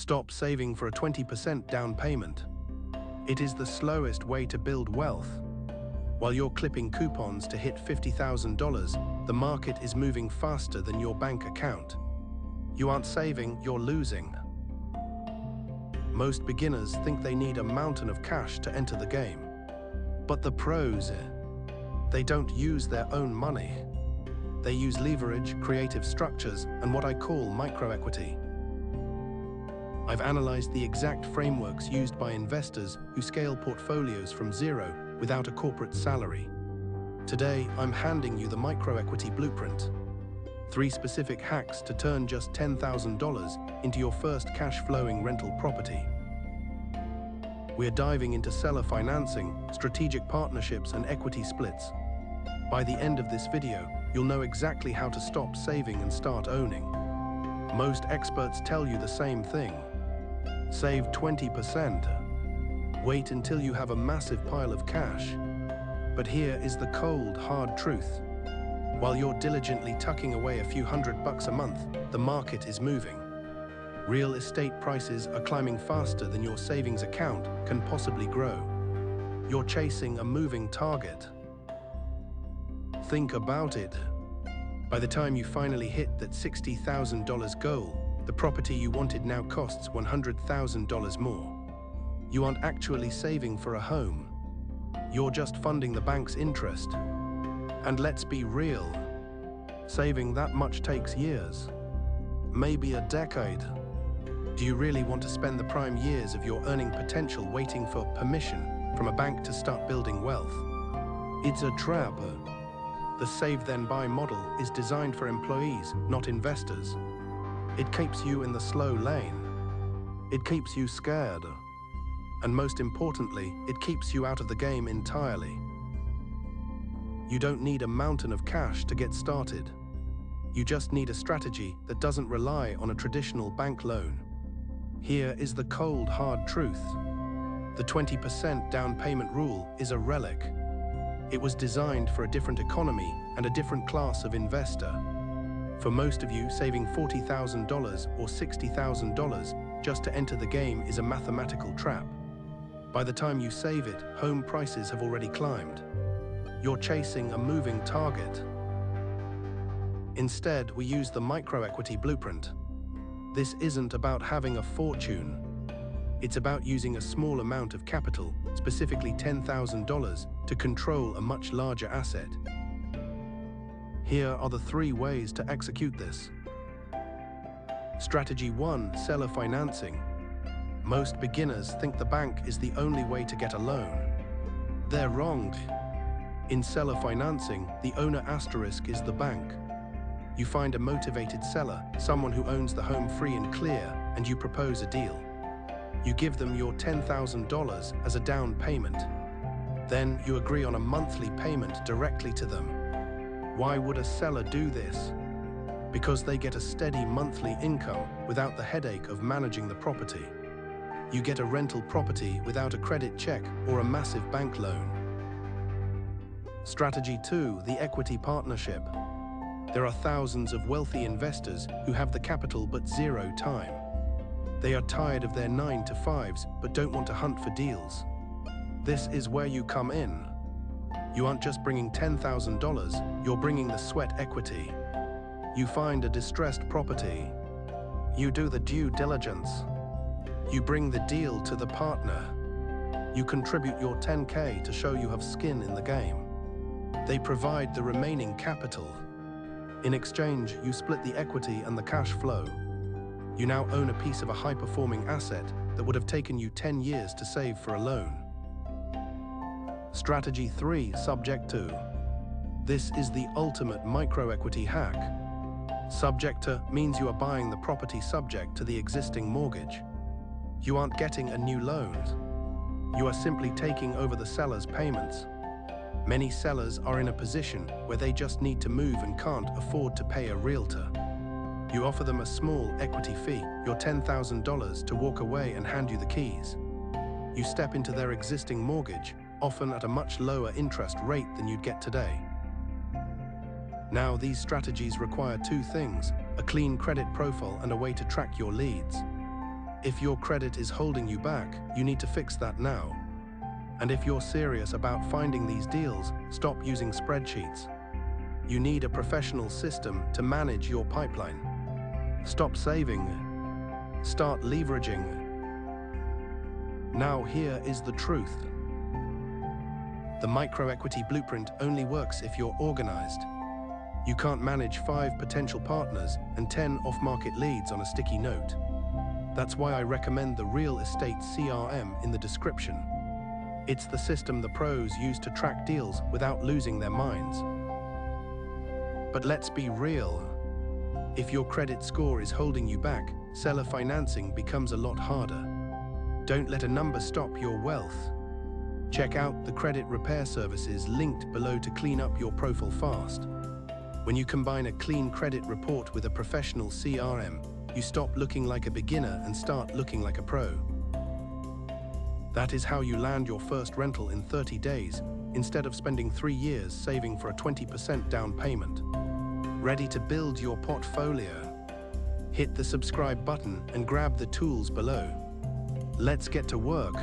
Stop saving for a 20% down payment. It is the slowest way to build wealth. While you're clipping coupons to hit $50,000, the market is moving faster than your bank account. You aren't saving, you're losing. Most beginners think they need a mountain of cash to enter the game. But the pros, they don't use their own money. They use leverage, creative structures, and what I call microequity. I've analyzed the exact frameworks used by investors who scale portfolios from zero without a corporate salary. Today, I'm handing you the microequity blueprint. 3 specific hacks to turn just $10,000 into your first cash-flowing rental property. We're diving into seller financing, strategic partnerships, and equity splits. By the end of this video, you'll know exactly how to stop saving and start owning. Most experts tell you the same thing. Save 20%. Wait until you have a massive pile of cash. But here is the cold, hard truth. While you're diligently tucking away a few $100 a month, the market is moving. Real estate prices are climbing faster than your savings account can possibly grow. You're chasing a moving target. Think about it. By the time you finally hit that $60,000 goal, the property you wanted now costs $100,000 more. You aren't actually saving for a home. You're just funding the bank's interest. And let's be real, saving that much takes years, maybe a decade. Do you really want to spend the prime years of your earning potential waiting for permission from a bank to start building wealth? It's a trap. The save then buy model is designed for employees, not investors. It keeps you in the slow lane. It keeps you scared. And most importantly, it keeps you out of the game entirely. You don't need a mountain of cash to get started. You just need a strategy that doesn't rely on a traditional bank loan. Here is the cold, hard truth. The 20% down payment rule is a relic. It was designed for a different economy and a different class of investor. For most of you, saving $40,000 or $60,000 just to enter the game is a mathematical trap. By the time you save it, home prices have already climbed. You're chasing a moving target. Instead, we use the microequity blueprint. This isn't about having a fortune. It's about using a small amount of capital, specifically $10,000, to control a much larger asset. Here are the 3 ways to execute this. Strategy 1, seller financing. Most beginners think the bank is the only way to get a loan. They're wrong. In seller financing, the owner asterisk is the bank. You find a motivated seller, someone who owns the home free and clear, and you propose a deal. You give them your $10,000 as a down payment. Then you agree on a monthly payment directly to them. Why would a seller do this? Because they get a steady monthly income without the headache of managing the property. You get a rental property without a credit check or a massive bank loan. Strategy 2, the equity partnership. There are thousands of wealthy investors who have the capital but zero time. They are tired of their 9-to-5s but don't want to hunt for deals. This is where you come in. You aren't just bringing $10,000, you're bringing the sweat equity. You find a distressed property. You do the due diligence. You bring the deal to the partner. You contribute your $10K to show you have skin in the game. They provide the remaining capital. In exchange, you split the equity and the cash flow. You now own a piece of a high-performing asset that would have taken you 10 years to save for a loan. Strategy 3, subject to. This is the ultimate microequity hack. Subject to means you are buying the property subject to the existing mortgage. You aren't getting a new loan. You are simply taking over the seller's payments. Many sellers are in a position where they just need to move and can't afford to pay a realtor. You offer them a small equity fee, your $10,000, to walk away and hand you the keys. You step into their existing mortgage, often at a much lower interest rate than you'd get today. Now, these strategies require 2 things, a clean credit profile and a way to track your leads. If your credit is holding you back, you need to fix that now. And if you're serious about finding these deals, stop using spreadsheets. You need a professional system to manage your pipeline. Stop saving. Start leveraging. Now here is the truth. The microequity blueprint only works if you're organized. You can't manage 5 potential partners and 10 off-market leads on a sticky note. That's why I recommend the Real Estate CRM in the description. It's the system the pros use to track deals without losing their minds. But let's be real. If your credit score is holding you back, seller financing becomes a lot harder. Don't let a number stop your wealth. Check out the credit repair services linked below to clean up your profile fast. When you combine a clean credit report with a professional CRM, you stop looking like a beginner and start looking like a pro. That is how you land your first rental in 30 days, instead of spending 3 years saving for a 20% down payment. Ready to build your portfolio? Hit the subscribe button and grab the tools below. Let's get to work.